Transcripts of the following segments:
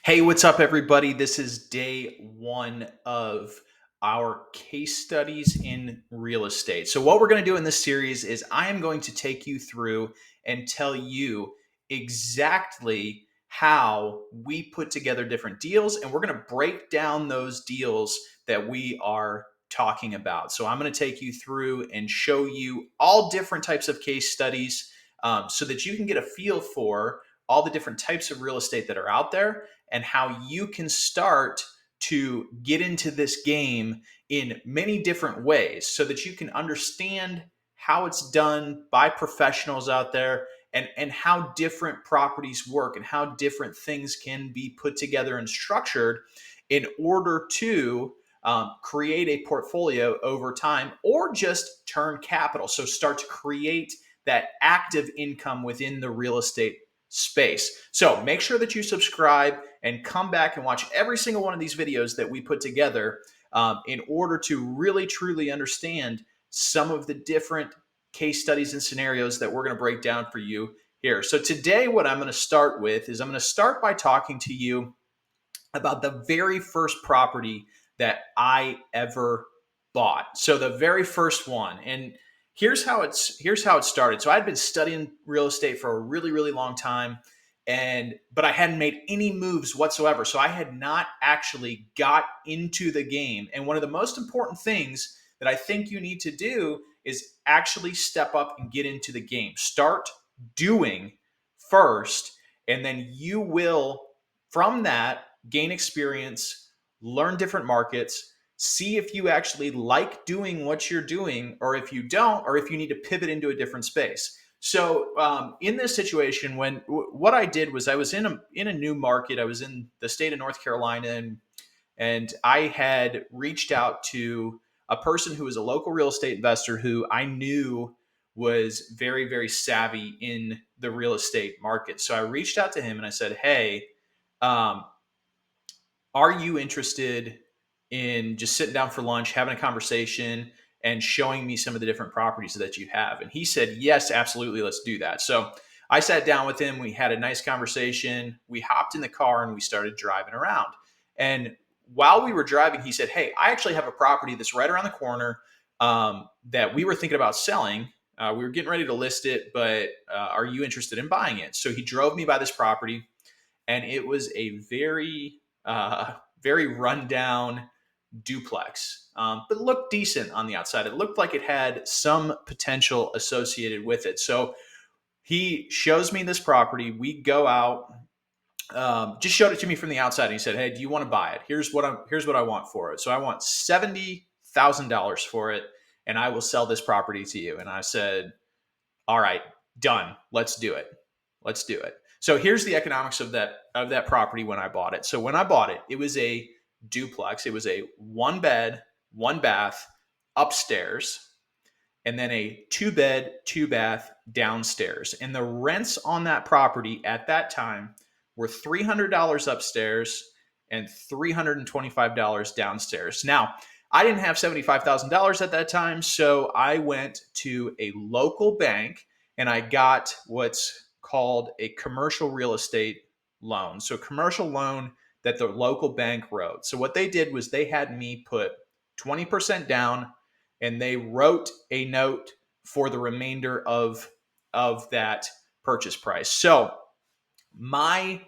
Hey, what's up, everybody? This is day one of our case studies in real estate. So, what we're going to do in this series is I am going to take you through and tell you exactly how we put together different deals, and we're going to break down those deals that we are talking about. So, I'm going to take you through and show you all different types of case studies so that you can get a feel for all the different types of real estate that are out there and how you can start to get into this game in many different ways so that you can understand how it's done by professionals out there and how different properties work and how different things can be put together and structured in order to create a portfolio over time or just turn capital. So start to create that active income within the real estate space. So make sure that you subscribe and come back and watch every single one of these videos that we put together in order to really truly understand some of the different case studies and scenarios that we're going to break down for you here. So today what I'm going to start with is I'm going to start by talking to you about the very first property that I ever bought. So the very first one, and here's how it started. So I'd been studying real estate for a really long time, but I hadn't made any moves whatsoever. So I had not actually got into the game. And one of the most important things that I think you need to do is actually step up and get into the game. Start doing first, and then you will from that gain experience, learn different markets, see if you actually like doing what you're doing, or if you don't, or if you need to pivot into a different space. So in this situation, what I did was I was in a new market. I was in the state of North Carolina, and I had reached out to a person who was a local real estate investor who I knew was very savvy in the real estate market. So I reached out to him and I said, "Hey, um, are you interested in just sitting down for lunch, having a conversation, and showing me some of the different properties that you have?" And he said, "Yes, absolutely. Let's do that." So I sat down with him. We had a nice conversation. We hopped in the car and we started driving around. And while we were driving, he said, "Hey, I actually have a property that's right around the corner that we were thinking about selling. We were getting ready to list it, but are you interested in buying it?" So he drove me by this property, and it was a very rundown duplex, but looked decent on the outside. It looked like it had some potential associated with it. So he shows me this property. We go out, just showed it to me from the outside, and he said, "Hey, do you want to buy it? Here's what I want for it. So I want $70,000 for it, and I will sell this property to you." And I said, "All right, done. Let's do it. Let's do it." So here's the economics of that property when I bought it. So when I bought it, it was a duplex. It was a one bed, one bath upstairs, and then a two bed, two bath downstairs. And the rents on that property at that time were $300 upstairs and $325 downstairs. Now, I didn't have $75,000 at that time, so I went to a local bank and I got what's called a commercial real estate loan. So, commercial loan that the local bank wrote. So, what they did was they had me put 20% down and they wrote a note for the remainder of that purchase price. So, my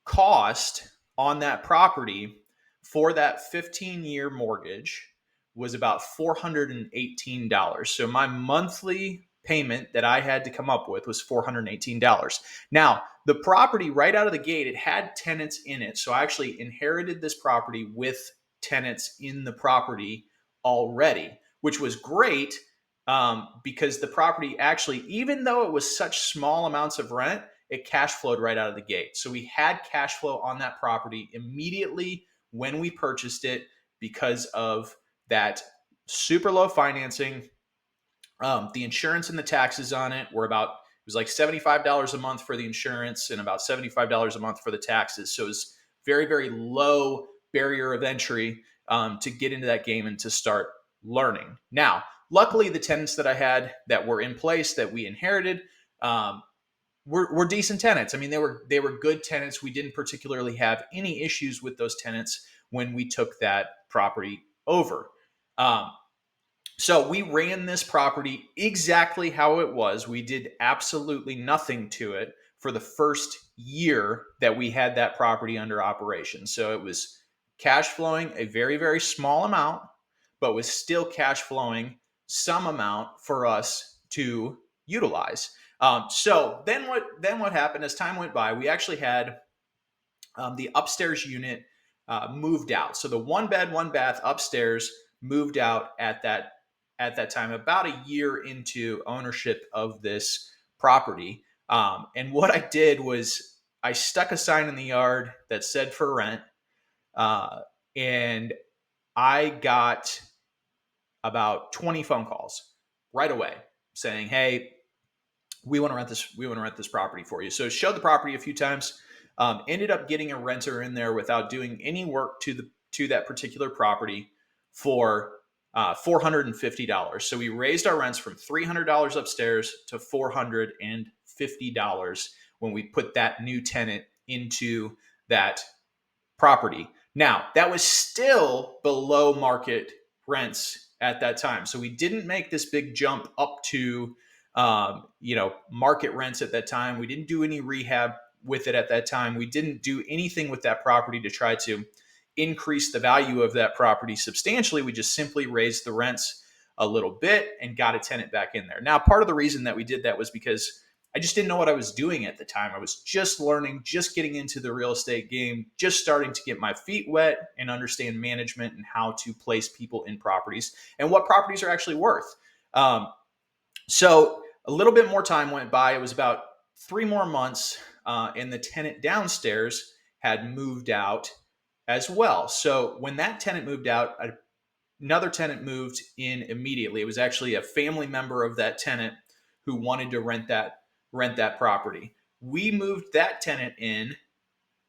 cost on that property for that 15-year mortgage was about $418. So my monthly payment that I had to come up with was $418. Now, the property right out of the gate, it had tenants in it. So I actually inherited this property with tenants in the property already, which was great because the property actually, even though it was such small amounts of rent, it cash flowed right out of the gate. So we had cash flow on that property immediately when we purchased it because of that super low financing. The insurance and the taxes on it were it was like $75 a month for the insurance and about $75 a month for the taxes. So it was very low barrier of entry to get into that game and to start learning. Now, luckily, the tenants that I had that were in place that we inherited, were decent tenants. I mean, they were good tenants. We didn't particularly have any issues with those tenants when we took that property over. Um, so we ran this property exactly how it was. We did absolutely nothing to it for the first year that we had that property under operation. So it was cash flowing a very, very small amount, but was still cash flowing some amount for us to utilize. So then what happened as time went by? We actually had the upstairs unit moved out. So the one bed, one bath upstairs moved out at that time, about a year into ownership of this property. And what I did was I stuck a sign in the yard that said for rent, uh, and I got about 20 phone calls right away saying, "Hey, we want to rent this. We want to rent this property for you." So showed the property a few times. Ended up getting a renter in there without doing any work to that particular property for $450. So we raised our rents from $300 upstairs to $450 when we put that new tenant into that property. Now, that was still below market rents at that time. So we didn't make this big jump up to market rents at that time. We didn't do any rehab with it at that time. We didn't do anything with that property to try to increase the value of that property substantially. We just simply raised the rents a little bit and got a tenant back in there. Now, part of the reason that we did that was because I just didn't know what I was doing at the time. I was just learning, just getting into the real estate game, just starting to get my feet wet and understand management and how to place people in properties and what properties are actually worth. So a little bit more time went by. It was about 3 more months, and the tenant downstairs had moved out as well. So when that tenant moved out, another tenant moved in immediately. It was actually a family member of that tenant who wanted to rent that property. We moved that tenant in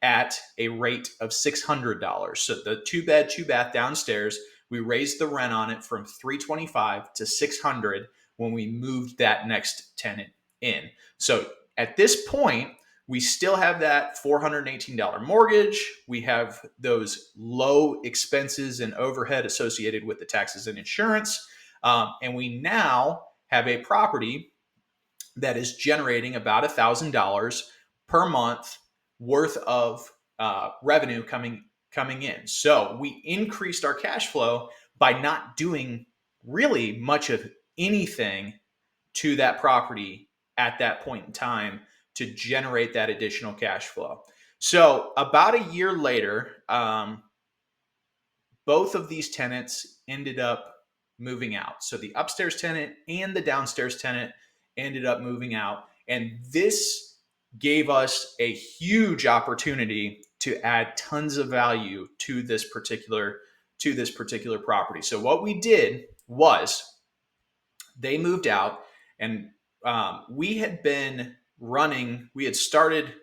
at a rate of $600. So the two bed, two bath downstairs, we raised the rent on it from $325 to $600 when we moved that next tenant in. So at this point, we still have that $418 mortgage. We have those low expenses and overhead associated with the taxes and insurance. And we now have a property that is generating about $1,000 per month worth of revenue coming in. So we increased our cash flow by not doing really much of anything to that property at that point in time to generate that additional cash flow. So about a year later, both of these tenants ended up moving out. So the upstairs tenant and the downstairs tenant ended up moving out. And this gave us a huge opportunity to add tons of value to this particular property. So what we did was they moved out, and we had started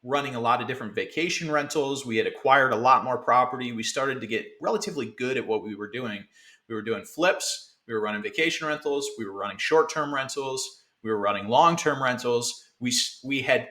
running a lot of different vacation rentals. We had acquired a lot more property. We started to get relatively good at what we were doing. We were doing flips. We were running vacation rentals. We were running short-term rentals. We were running long-term rentals. We had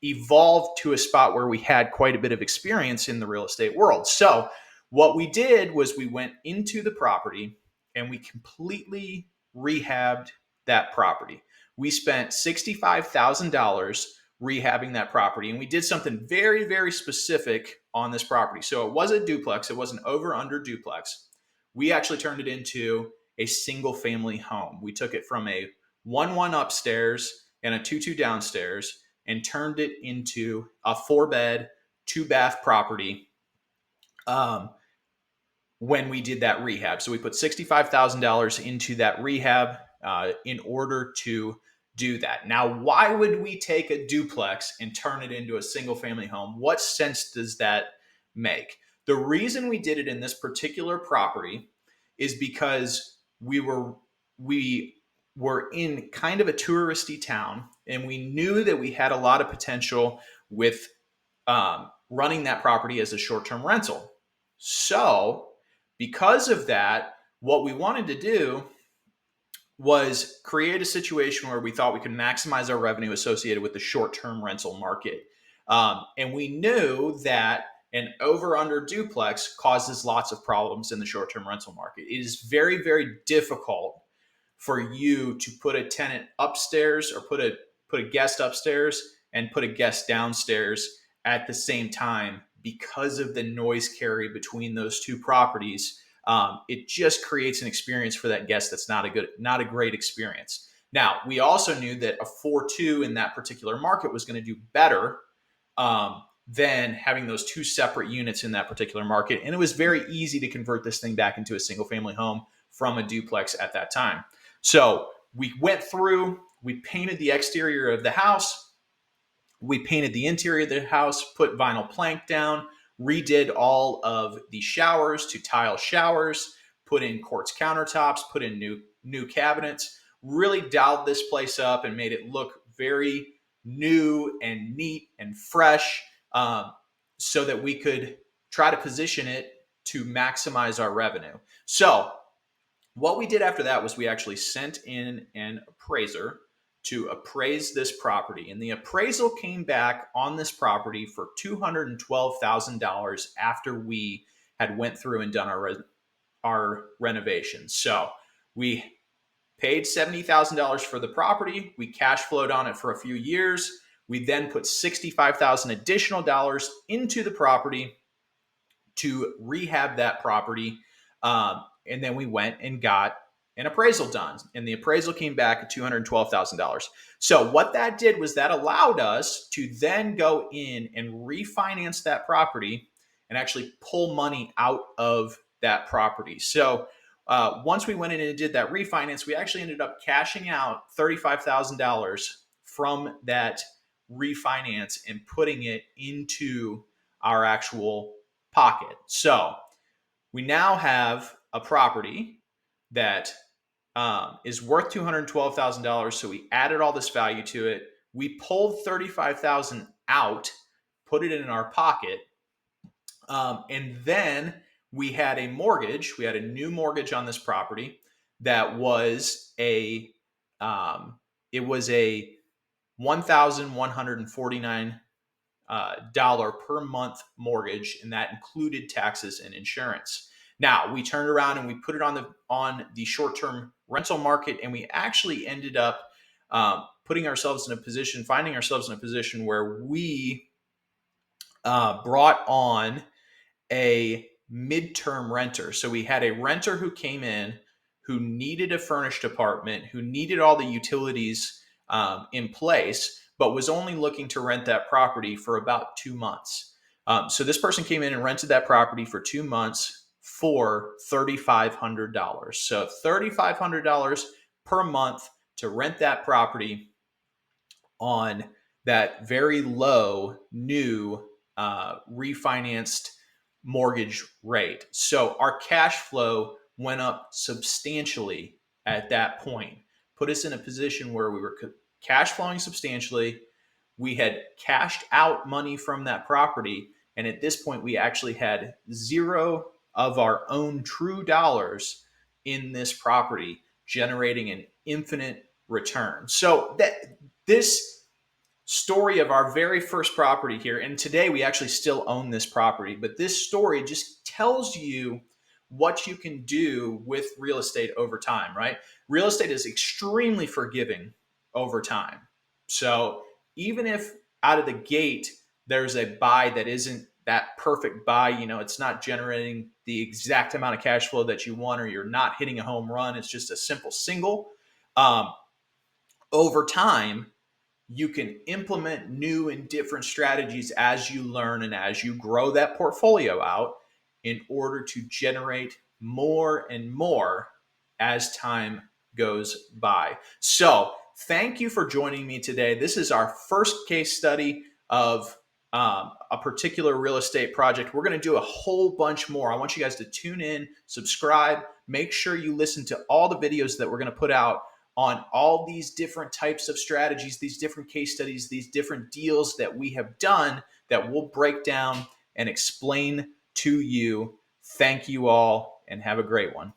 evolved to a spot where we had quite a bit of experience in the real estate world. So what we did was we went into the property and we completely rehabbed that property. We spent $65,000 rehabbing that property, and we did something very, very specific on this property. So it was a duplex. It was an over-under duplex. We actually turned it into a single-family home. We took it from a 1-1 upstairs and a 2-2 downstairs and turned it into a 4-bed, 2-bath property when we did that rehab. So we put $65,000 into that rehab in order to do that. Now, why would we take a duplex and turn it into a single family home? What sense does that make? The reason we did it in this particular property is because we were in kind of a touristy town, and we knew that we had a lot of potential with running that property as a short-term rental. So because of that, what we wanted to do was create a situation where we thought we could maximize our revenue associated with the short-term rental market. And we knew that an over-under duplex causes lots of problems in the short-term rental market. It is very, very difficult for you to put a tenant upstairs or put a guest upstairs and put a guest downstairs at the same time because of the noise carry between those two properties. It just creates an experience for that guest that's not a great experience. Now, we also knew that a 4-2 in that particular market was going to do better than having those two separate units in that particular market. And it was very easy to convert this thing back into a single family home from a duplex at that time. So we went through, we painted the exterior of the house, we painted the interior of the house, put vinyl plank down, redid all of the showers to tile showers, put in quartz countertops, put in new cabinets, really dialed this place up and made it look very new and neat and fresh, so that we could try to position it to maximize our revenue. So what we did after that was we actually sent in an appraiser to appraise this property. And the appraisal came back on this property for $212,000 after we had went through and done our renovations. So we paid $70,000 for the property. We cash flowed on it for a few years. We then put $65,000 additional dollars into the property to rehab that property. And then we went and got an appraisal done. And the appraisal came back at $212,000. So what that did was that allowed us to then go in and refinance that property and actually pull money out of that property. So once we went in and did that refinance, we actually ended up cashing out $35,000 from that refinance and putting it into our actual pocket. So we now have a property that is worth $212,000. So we added all this value to it. We pulled $35,000 out, put it in our pocket, and then we had a mortgage. We had a new mortgage on this property that was a $1,149 per month mortgage, and that included taxes and insurance. Now we turned around and we put it on the short-term rental market, and we actually ended up finding ourselves in a position where we brought on a midterm renter. So we had a renter who came in who needed a furnished apartment, who needed all the utilities in place, but was only looking to rent that property for about 2 months. So this person came in and rented that property for 2 months for $3,500. So $3,500 per month to rent that property on that very low new refinanced mortgage rate. So our cash flow went up substantially at that point, put us in a position where we were cash flowing substantially. We had cashed out money from that property. And at this point, we actually had zero of our own true dollars in this property, generating an infinite return. So this story of our very first property here, and today we actually still own this property, but this story just tells you what you can do with real estate over time, right? Real estate is extremely forgiving over time. So even if out of the gate there's a buy that isn't that perfect buy, it's not generating the exact amount of cash flow that you want, or you're not hitting a home run, it's just a simple single. Over time, you can implement new and different strategies as you learn and as you grow that portfolio out in order to generate more and more as time goes by. So thank you for joining me today. This is our first case study of a particular real estate project. We're going to do a whole bunch more. I want you guys to tune in, subscribe, make sure you listen to all the videos that we're going to put out on all these different types of strategies, these different case studies, these different deals that we have done that we'll break down and explain to you. Thank you all and have a great one.